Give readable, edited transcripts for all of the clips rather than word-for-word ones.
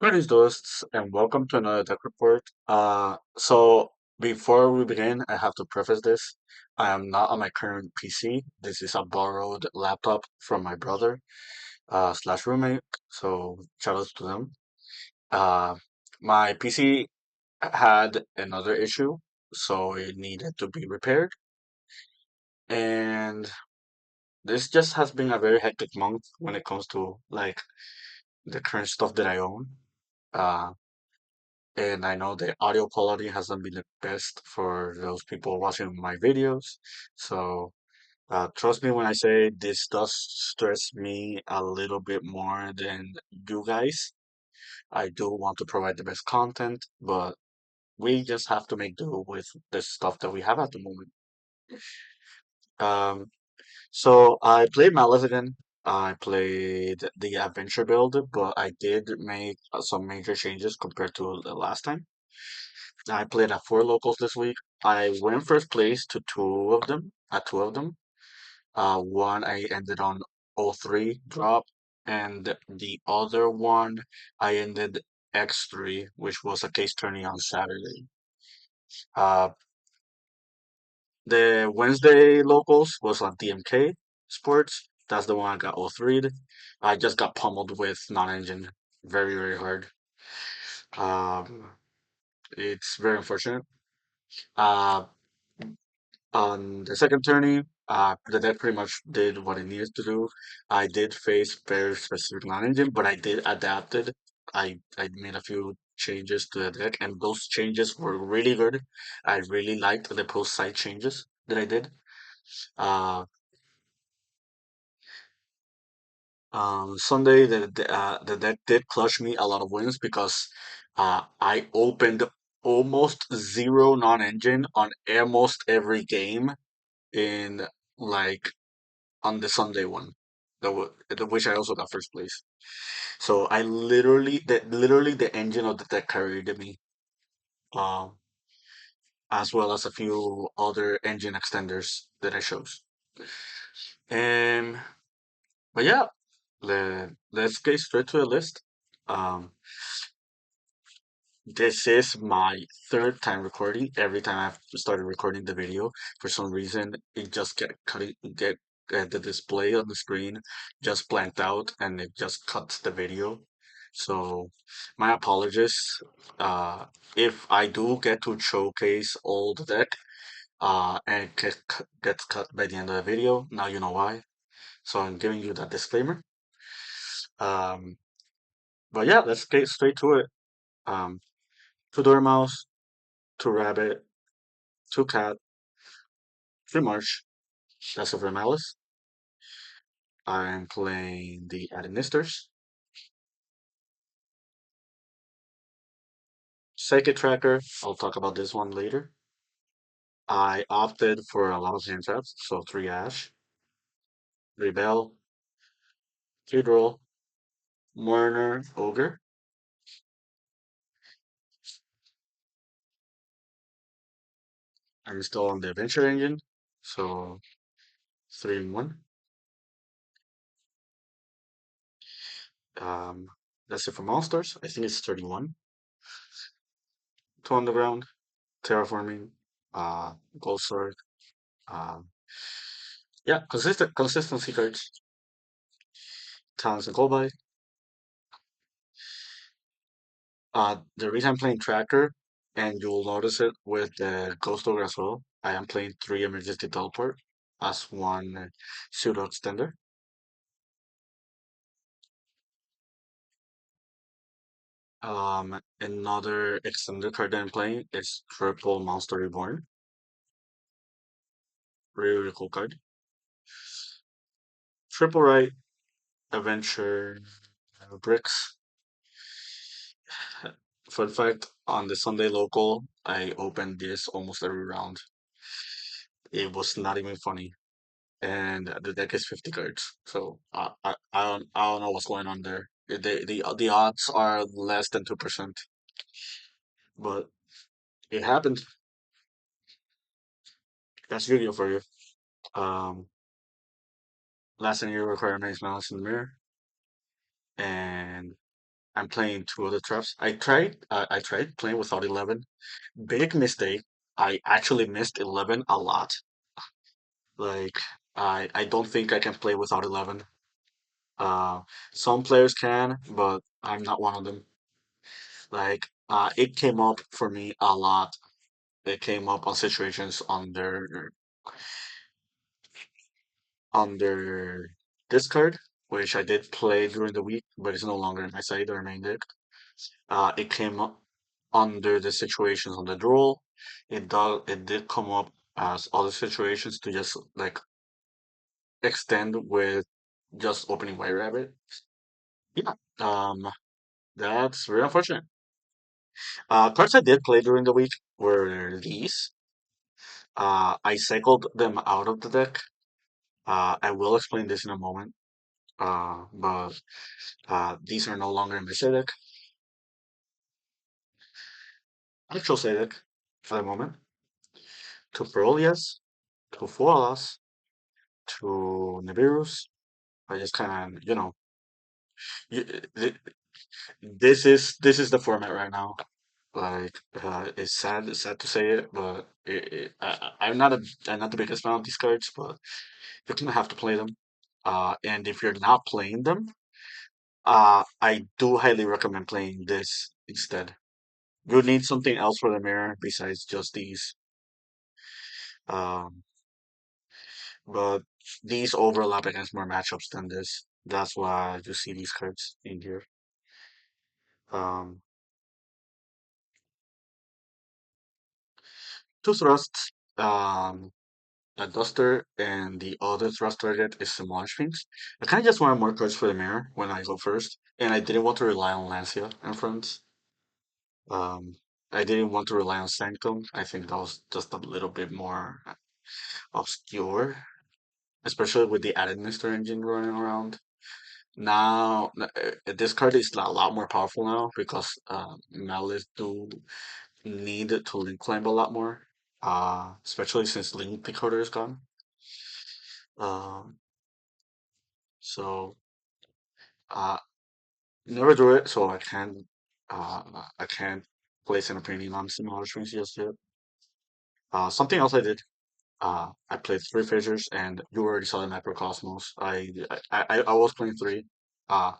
Greetings, hosts, and welcome to another tech report. So before we begin, I have to preface this. I am not on my current PC. This is a borrowed laptop from my brother, slash roommate. So shout outs to them. Uh, my PC had another issue, so it needed to be repaired. And this just has been a very hectic month when it comes to like the current stuff that I own. Uh, and I know the audio quality hasn't been the best for those people watching my videos. So trust me when I say this does stress me a little bit more than you guys. I do want to provide the best content, but we just have to make do with the stuff that we have at the moment. Um, so I played Maliss again. I played the adventure build, but I did make some major changes compared to the last time. I played at four locals this week. I went first place to two of them. One I ended on 03 drop, and the other one I ended X3, which was a case tourney on Saturday. Uh, the Wednesday locals was on DMK Sports. That's the one I got 03. I just got pummeled with non-engine very, very hard. Um, it's very unfortunate. Uh, On the second turning, the deck pretty much did what it needed to do. I did face very specific non-engine, but I did adapted. I made a few changes to the deck, and those changes were really good. I really liked the post side changes that I did. Uh, Sunday, the deck did clutch me a lot of wins because I opened almost zero non-engine on almost every game in like on the Sunday one, which I also got first place. So I literally the engine of the deck carried me, um, as well as a few other engine extenders that I chose. And but yeah, let's get straight to the list. Um, This is my third time recording. Every time I've started recording the video, for some reason, it just get the display on the screen just blanked out and it just cuts the video. So my apologies. Uh, if I do get to showcase all the deck, and gets cut by the end of the video, now you know why. So I'm giving you that disclaimer. Um, but yeah, let's get straight to it. Um, two dormouse, two rabbit, two cat, three march. That's over Malice. I'm playing the Administers. Psychic Tracker. I'll talk about this one later. I opted for a lot of hand traps, so three Ash, Rebel, three Droll, Mourner, Ogre. I'm still on the Adventure engine, so three in one. Um, that's it for monsters. I think it's 31. Two on the ground, terraforming, gold sword. Um, yeah, consistency cards. Talents and Gold. The reason I'm playing Tracker, and you'll notice it with the Ghost Ogre as well, I am playing three Emergency Teleport as one pseudo extender. Another extender card that I'm playing is Triple Monster Reborn. Really, really cool card. Triple Right, Adventure, Bricks. Fun fact, on the Sunday local, I opened this almost every round. It was not even funny. And the deck is 50 cards. So I don't know what's going on there. The odds are less than 2%, but it happened. That's video for you. Um, Last thing you require nice mouse in the mirror, and I'm playing two other traps. I tried playing without 11. Big mistake. I actually missed 11 a lot. Like I don't think I can play without 11. Uh, some players can, but I'm not one of them. Like it came up for me a lot. It came up on situations under discard, which I did play during the week, but it's no longer in my side or main deck. It came up under the situations on the draw. It did come up as other situations to just like extend with just opening White Rabbit. Yeah. That's very unfortunate. Cards I did play during the week were these. I cycled them out of the deck. I will explain this in a moment. But these are no longer in my set deck. Actual set deck for the moment. Two Perolias, two Foalas, two Nibiru's. I just kind of, y- th- this is the format right now. Like, it's sad to say it, but I'm not the biggest fan of these cards, but you're gonna have to play them. And if you're not playing them, I do highly recommend playing this instead. You need something else for the mirror besides just these. Um, but these overlap against more matchups than this. That's why you see these cards in here. Um, two thrusts, a duster, and the other thrust target is some launch things. I kind of just wanted more cards for the mirror when I go first, and I didn't want to rely on Lancia in front. Um, I didn't want to rely on Sanctum. I think that was just a little bit more obscure, especially with the added Mr. Engine running around. Now, this card is a lot more powerful now because Maliss do need to link climb a lot more, especially since link decoder is gone. Um, so uh, never do it, so I can't place an opinion on similar strings just yet. Something else I did. I played three fissures, and you already saw the Macrocosmos. I was playing three. Uh,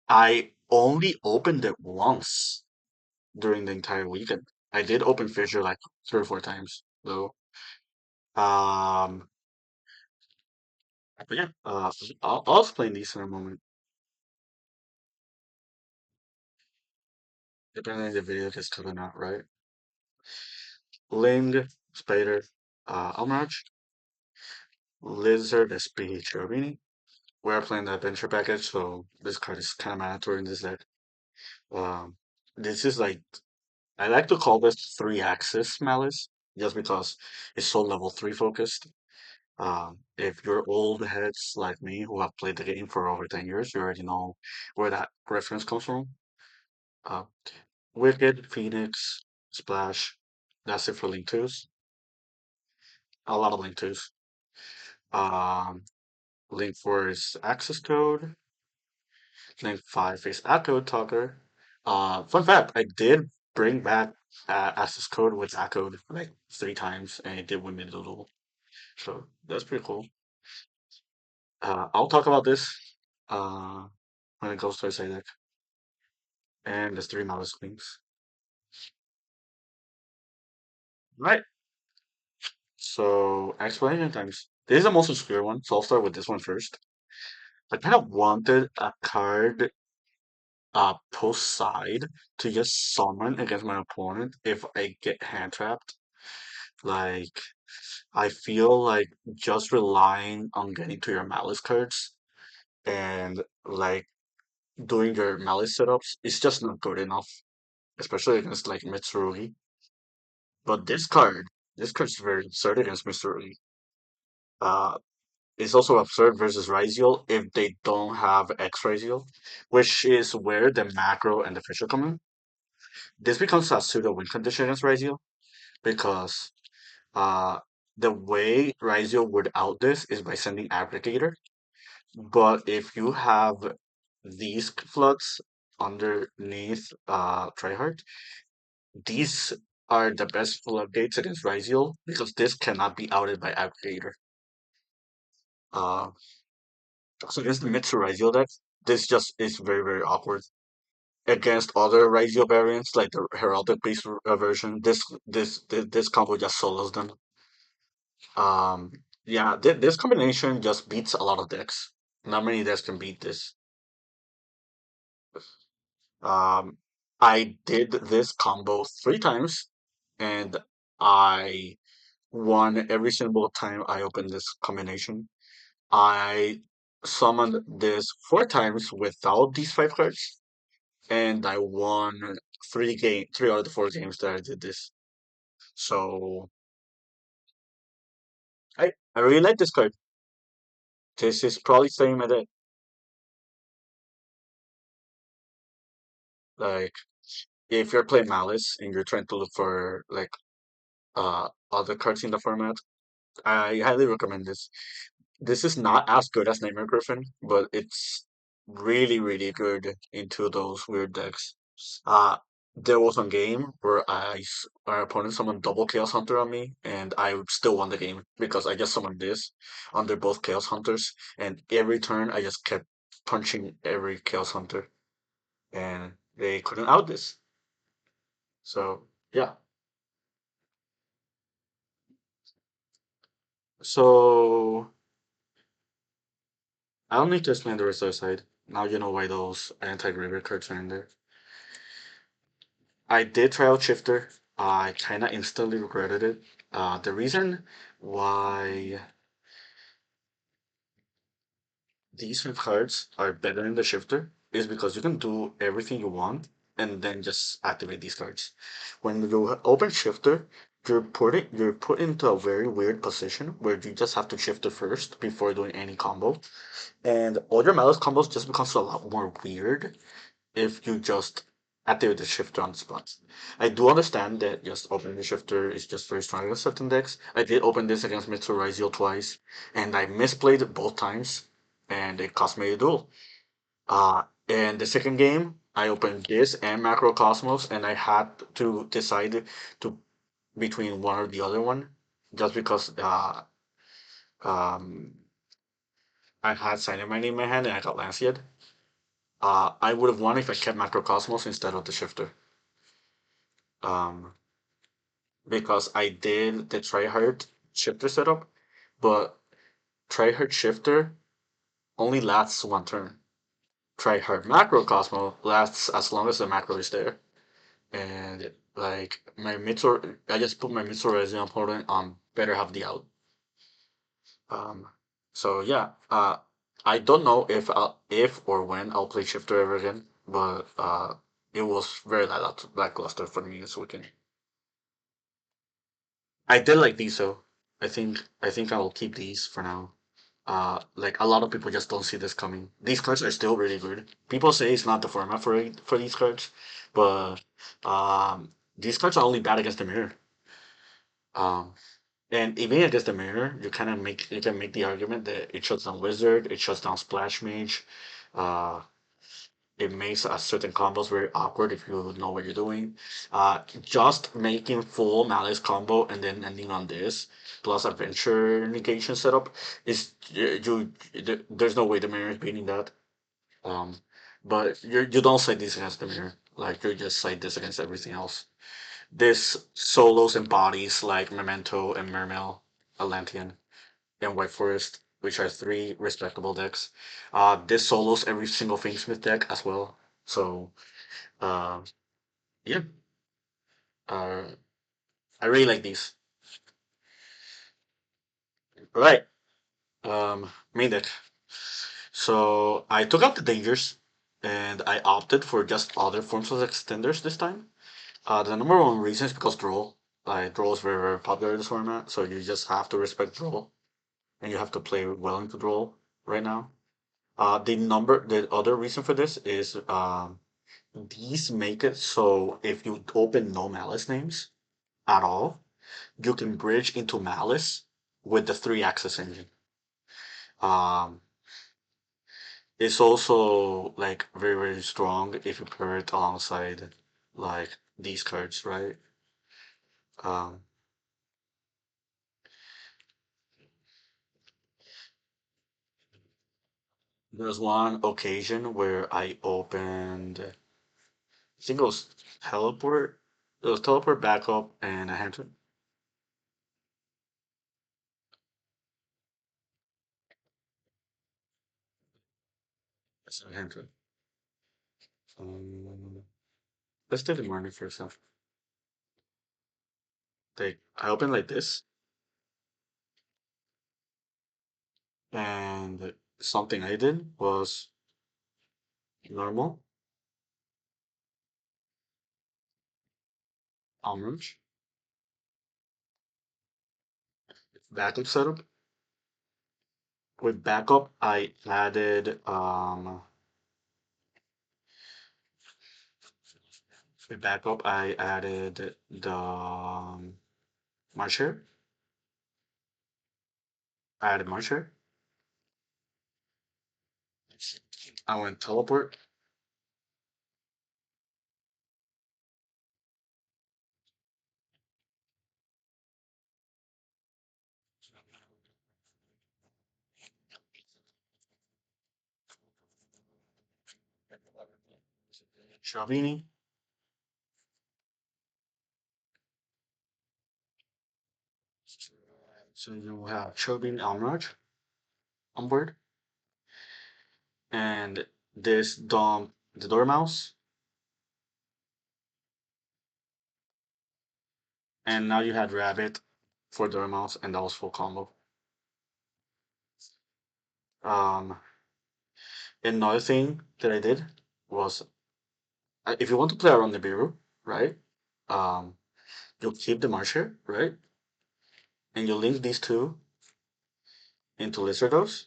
I only opened it once during the entire weekend. I did open fissure like three or four times though. Um, but yeah, I'll explain these in a moment, depending on the video gets cut or not, right? Ling, Spider, Almirage, Lizard, SP, Cherubini. We're playing the adventure package, so this card is kind of mandatory in this deck. Um, this is like I like to call this three axis malice, just because it's so level three focused. If you're old heads like me who have played the game for over 10 years, you already know where that reference comes from. Uh, Wicked, Phoenix, Splash. That's it for Link 2s. A lot of Link 2s. Um, Link 4 is access code. Link 5 is Echo Talker. Fun fact, I did bring back access code with Echoed like three times, and it did win me the duel. So that's pretty cool. I'll talk about this uh, when it goes to Isaac and the three Malice Queens. Right. So explanation times. This is the most obscure one, so I'll start with this one first. I kind of wanted a card post side to just summon against my opponent if I get hand trapped. Like I feel like just relying on getting to your Malice cards and like doing your Malice setups is just not good enough, especially against like Mitsurugi. But this card's very absurd against Mitsurugi. Uh, it's also absurd versus Ryziel if they don't have X Ryziel, which is where the macro and the Fisher come in. This becomes a pseudo win condition against Ryziel because uh, the way Ryziel would out this is by sending Aggregator. But if you have these floods underneath Tryhard, these are the best floodgates against Ryziel because this cannot be outed by Aggregator. Uh, so against the Mitsu Ryziel deck, this just is very, very awkward. Against other Ryziel variants like the Heraldic based version, this combo just solos them. Um, yeah, this combination just beats a lot of decks. Not many decks can beat this. Um, I did this combo 3 times, and I won every single time I opened this combination. I summoned this 4 times without these 5 cards, and I won 3 out of the 4 games that I did this. So I really like this card. This is probably staying my deck. Like if you're playing Malice and you're trying to look for like other cards in the format, I highly recommend this. This is not as good as Nightmare Griffin, but it's really, really good into those weird decks. Uh, there was one game where our opponent summoned double Chaos Hunter on me, and I still won the game because I just summoned this under both Chaos Hunters, and every turn I just kept punching every Chaos Hunter, and they couldn't out this. So yeah. So I don't need to explain the rest of the side. Now you know why those anti-graveyard cards are in there. I did try out Shifter. I kind of instantly regretted it. The reason why these cards are better in the Shifter is because you can do everything you want and then just activate these cards. When you open Shifter, you're put into a very weird position where you just have to Shifter first before doing any combo, and all your Malice combos just becomes a lot more weird if you just activate the shifter on the spot. I do understand that just opening the shifter is just very strong against certain decks. I did open this against Mitsurizio twice, and I misplayed it both times, and it cost me a duel. In the second game, I opened this and Macrocosmos, and I had to decide to between one or the other one, just because um, I had Cyanamide in my hand and I got Lancet. I would have won if I kept Macrocosmos instead of the shifter. Um, because I did the tryhard shifter setup, but tryhard shifter only lasts 1 turn. Tryhard macro Cosmo lasts as long as the macro is there. And like my Mitsur, I just put my Mitsur as an opponent on better have the out. Um, so yeah, I don't know if or when I'll play shifter ever again, but it was very lackluster for me this weekend. I did like these though. I think I'll keep these for now. Like a lot of people just don't see this coming. These cards are still really good. People say it's not the format for these cards, but these cards are only bad against the mirror. Um, and even against the mirror, you can make the argument that it shuts down wizard, it shuts down splash mage. Uh, it makes certain combos very awkward if you know what you're doing. Just making full Malice combo and then ending on this plus adventure negation setup is there's no way the mirror is beating that. Um, but you don't say this against the mirror. Like you just say this against everything else. This solos and bodies like Memento and Mermail, Atlantean, and White Forest, which are 3 respectable decks. This solos every single Fingsmith deck as well. So, uh, yeah, uh, I really like these. Right, main deck. So I took out the dangers, and I opted for just other forms of extenders this time. The number one reason is because draw. Draw is very, very popular in this format, so you just have to respect draw, and you have to play well into draw right now. The other reason for this is these make it so if you open no Malice names at all, you can bridge into Malice with the 3 access engine. Um, It's also like very, very strong if you pair it alongside like these cards, right? Um, there's one occasion where I opened, I think it was teleport. It was teleport backup and a hand trap. Yes, a hand trap. Um, let's do the morning first. Like I opened like this, and something I did was normal, orange, backup setup. With backup, I added with backup I added the marcher. I added marcher. I went teleport, Shavini. So you have Shavini Amraj on board, and this dump the Dormouse, and now you had Rabbit for Dormouse, and that was full combo. Um, Another thing that I did was if you want to play around the Nibiru, right? Um, you'll keep the Marcher, right? And you link these two into Lizardos,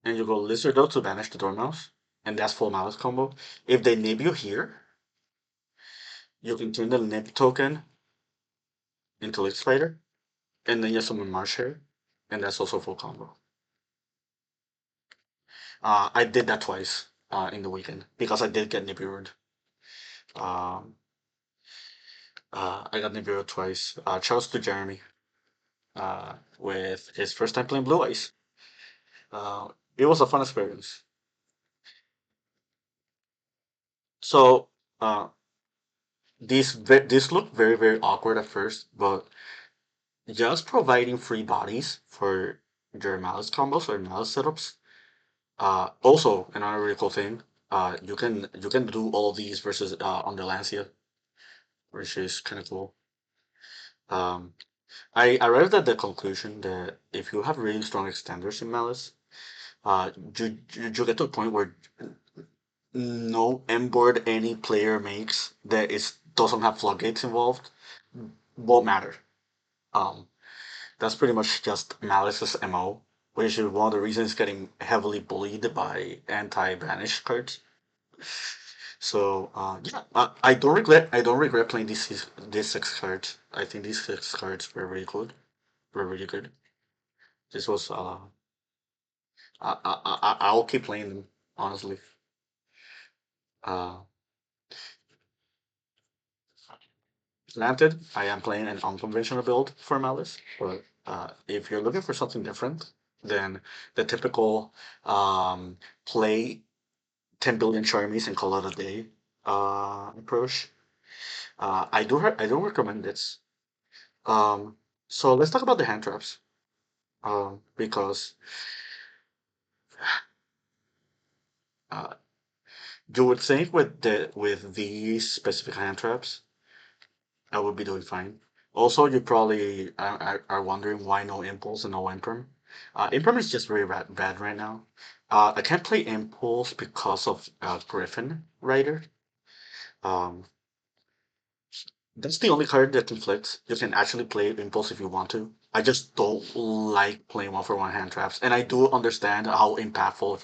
and you go Lizardos to banish the Dormouse, and that's full Malice combo. If they nib you here, you can turn the nib token into Lich Spider, and then you summon Marcher, and that's also full combo. I did that twice in the weekend because I did get Nibiru'd. Um, I got Nibiru twice. Charles to Jeremy with his first time playing Blue Eyes. It was a fun experience. So these look very very awkward at first, but just providing free bodies for your Malice combos or Malice setups. Also, another really cool thing. You can do all these versus under Lancia, which is kind of cool. Um, I arrived at the conclusion that if you have really strong extenders in Malice, you get to a point where no M board any player makes that is doesn't have floodgates involved won't matter. Um, that's pretty much just Malice's MO, which is one of the reasons getting heavily bullied by anti-banish cards. So yeah, I don't regret playing these six cards. I think these six cards were really good. Were really good. This was I'll keep playing them honestly. Uh, Granted, I am playing an unconventional build for Malice, but if you're looking for something different than the typical play 10 billion Charmies and call it a day approach, I do recommend this. Um, so let's talk about the hand traps, because uh, you would think with these specific hand traps, I would be doing fine. Also, you probably are wondering why no Impulse and no Imperm. Imperm is just very bad right now. I can't play Impulse because of Griffin Rider. Um, that's the only card that conflicts. You can actually play Impulse if you want to. I just don't like playing one for one hand traps, and I do understand how impactful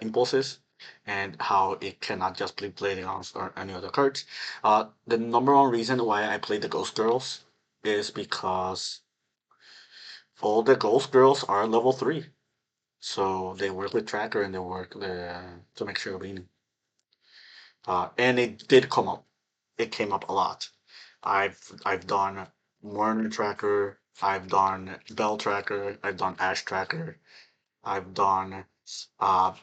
Impulse is, and how it cannot just be played on or any other cards. The number one reason why I play the Ghost Girls is because all the ghost girls are level 3. So they work with tracker and they work to make sure being. And it did come up. It came up a lot. I've done Warner tracker. I've done Bell tracker. I've done Ash tracker. I've done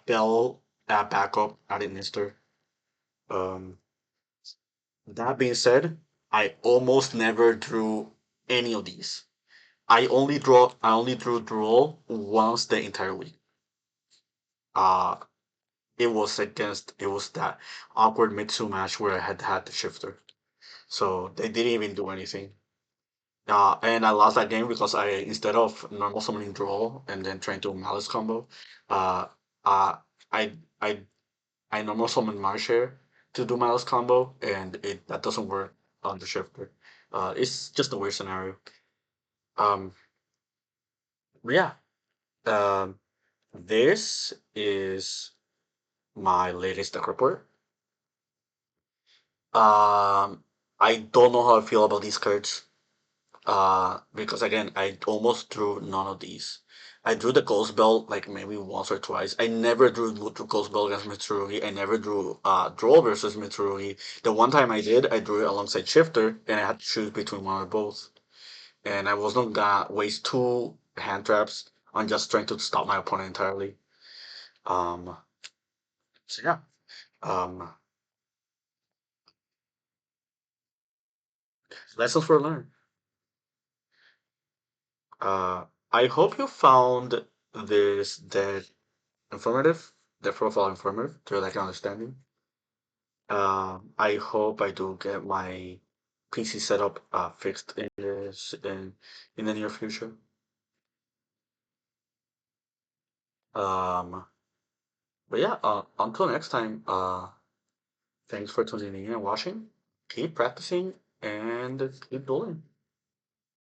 Bell backup at Innister. Um, that being said, I almost never drew any of these. I only drew Droll once the entire week. Uh it was that awkward Mitsu match where I had the shifter. So they didn't even do anything. And I lost that game because I instead of normal summoning Droll and then trying to Malice combo, uh uh I I I normal summon Marshare to do Malice combo and it that doesn't work on the shifter. It's just a weird scenario. Um yeah. Um this is my latest deck report. Um, I don't know how I feel about these cards. Because again, I almost drew none of these. I drew the Ghost Belt like maybe once or twice. I never drew Ghost Belt against Mitsurugi. I never drew Draw versus Mitsurugi. The one time I did, I drew it alongside Shifter, and I had to choose between one or both. And I was not gonna waste two hand traps on just trying to stop my opponent entirely. Um, so yeah. Um, lessons for learn. I hope you found this deck informative, the profile informative, to like understanding. I hope I do get my PC setup fixed in the near future. Um, but yeah, until next time, thanks for tuning in and watching. Keep practicing and keep dueling.